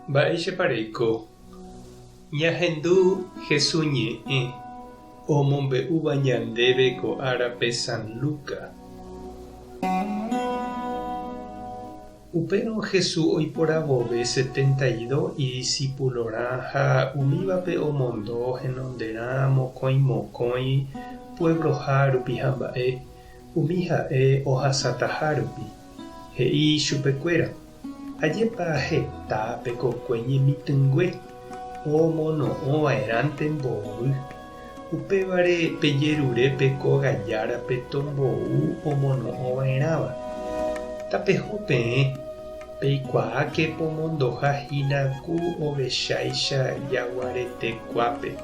Mba'éichapareko ñahendu Jesús ñe'ẽ omombe'úva ñandéve ko árape San Luca. Upérõ Jesús oiporavove 72 idiscípulorã ha umívape omondo henonderã mokõi puebloha rupi ha mba'e umi ha'e ohasataha-rupi. He'i chupekuéra: ajépa heta pekokue ñemitỹngue omono'õvaerãnte mbovy. Upévare pejerurépe ko gajárape tombou omono'õvaerãva. Tapeho peẽ peikuaáke pomondohahína ku ovecháicha jaguaretekuápe.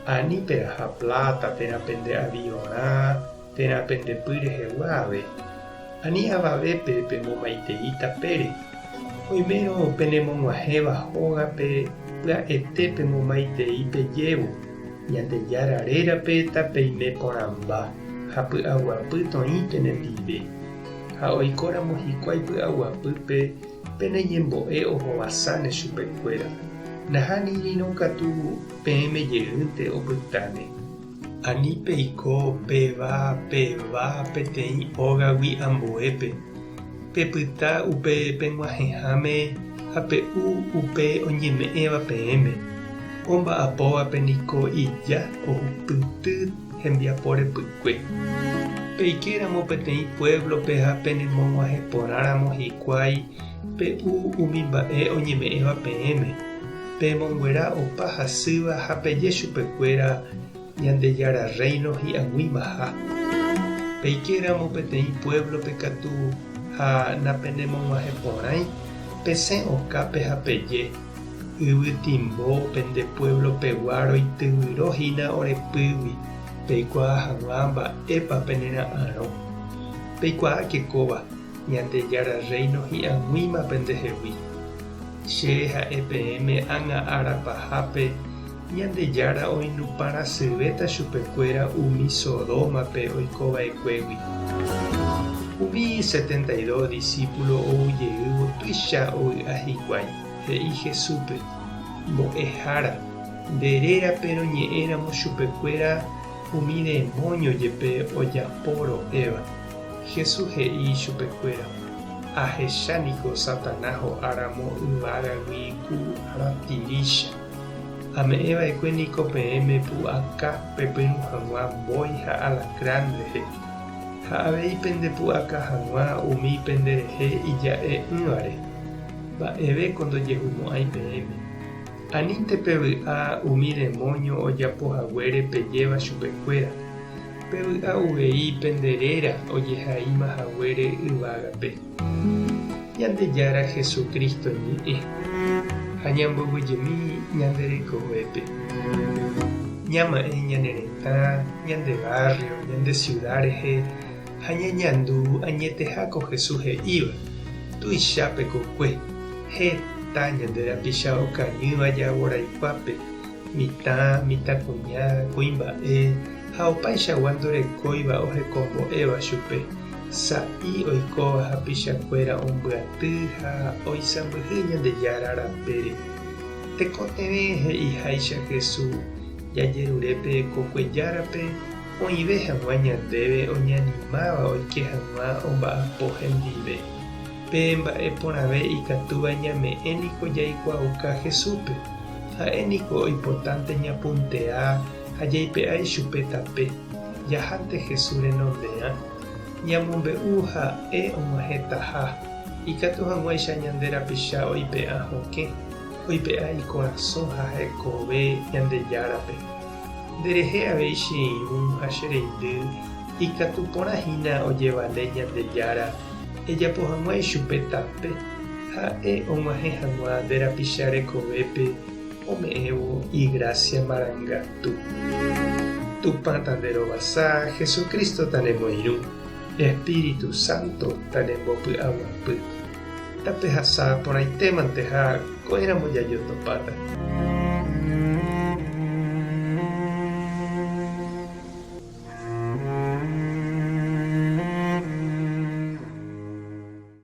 Ani peraha plata terapende aviõrã, terapende pyreheguáve. Ani avavépe pemomaitei tapére. Oimérõ penemog̃uahẽva hógape pya'ete pemomaitei pejévo. Ñandejárarérape tapeime porãmba ha py'aguapy toĩ penendive. Ha oikóramo hikuái py'aguapýpe peneñembo'e ohovasáne chupekuéra. Nahánirõ katu peẽmejeýnte opytáne. Ani peiko peva peteĩ ógagui ambuépe. Pepyta upe peg̃uahẽháme ha pe'u upe oñeme'ẽva peẽme. Omba'apóvape niko ija ohupyty hembiaporepykue. Peikéramo peteĩ pueblope ha penemog̃uahẽporãramo hikuái pe'u umi mba'e oñeme'ẽva peẽme. Pemonguera opa hasýva ha peje chupekuéra Ñandejára Reino hi'ag̃uímaha. Peikéramo peteĩ pueblope katu ha napenemog̃uahẽporãi pesẽ okápe ha peje. Yvytimbo pende pueblo pegua roityvyrohína orepýgui. Peikuaa hag̃ua mba'épa penera'ãrõ. Peikuaákekóva Ñandejára Reino hi'ag̃uíma pendehegui. Che ha'e peẽme ág̃a ára pahápe Ñandejára oinupãrasyvéta chupekuéra umi Sodómape oikova'ekuégui. Umi 72 discípulo oujeývo tuicha ovy'a hikuái. He'i Jesúspe: mbo'ehára, nderérape roñe'ẽramo chupekuéra umi demonio jepe ojaporo'éva. Jesús he'i chupekuéra: ahechántiko Satanás ho'áramo yvágagui ku ratíricha. Ame'ẽva'ekue niko peẽme pu'aka pepyrũ hag̃ua mbói ha alacrán rehe. Ha avei pende pu'aka hag̃ua umi penderehe ija'e'ỹvare. Mba'eveko ndojehumo'ãi peẽme. Aníinte pevy'a umi demonio ojapohaguére pejéva chupekuéra. Pevy'a uvei penderéra ojehaímahaguére yvágape. Ñandejára Jesucristo ñe'ẽ ha ñambovyjemi ñanderekovépe. Ñama'ẽ ñane retã, ñande barrio, ñande ciudad rehe ha ñañandu añeteháko Jesús he'íva. Tuichápe kokue heta ñanderapicha okañýva jaguaraikuápe, mitã kuña, kuimba'e ha opaichagua ndorekóiva ohekombo'éva chupe. Sa'i oikóva ha pichakuéra ombyaty ha oisãmbyhy Ñandejára rapére. Tekotevẽ he'iháicha Jesús jajerurépe kokuejárape oĩve hag̃ua ñandéve oñanimáva oike hag̃ua omba'apo hendive. Pe mba'e porãve ikatúva ñame'ẽniko jaikuauka Jesúspe. Ha'éniko oipotánte ñapuntea ha jaipe'ái chupe tape. Jahánte Jesús renonderã. Ñamombe'u ha'e og̃uahẽtaha. Ikatu hag̃uáicha ñanderapicha oipe'ã hokẽ. Oipe'ã ikorazón ha hekove Ñandejárape. Nderehe avei che irũ ha che reindy ikatu porãhína ojevale Ñandejára ejapohag̃uái chupe tape. Ha'e og̃uahẽ hag̃ua nderapicha rekovépe ome'ẽvo igracia marangatu. Tupã tanderovasa, Jesucristo tanemoirũ, Espíritu Santo tanembopy'aguapy. Tapehasa porãitémante ha ko'ẽramo jajotopáta.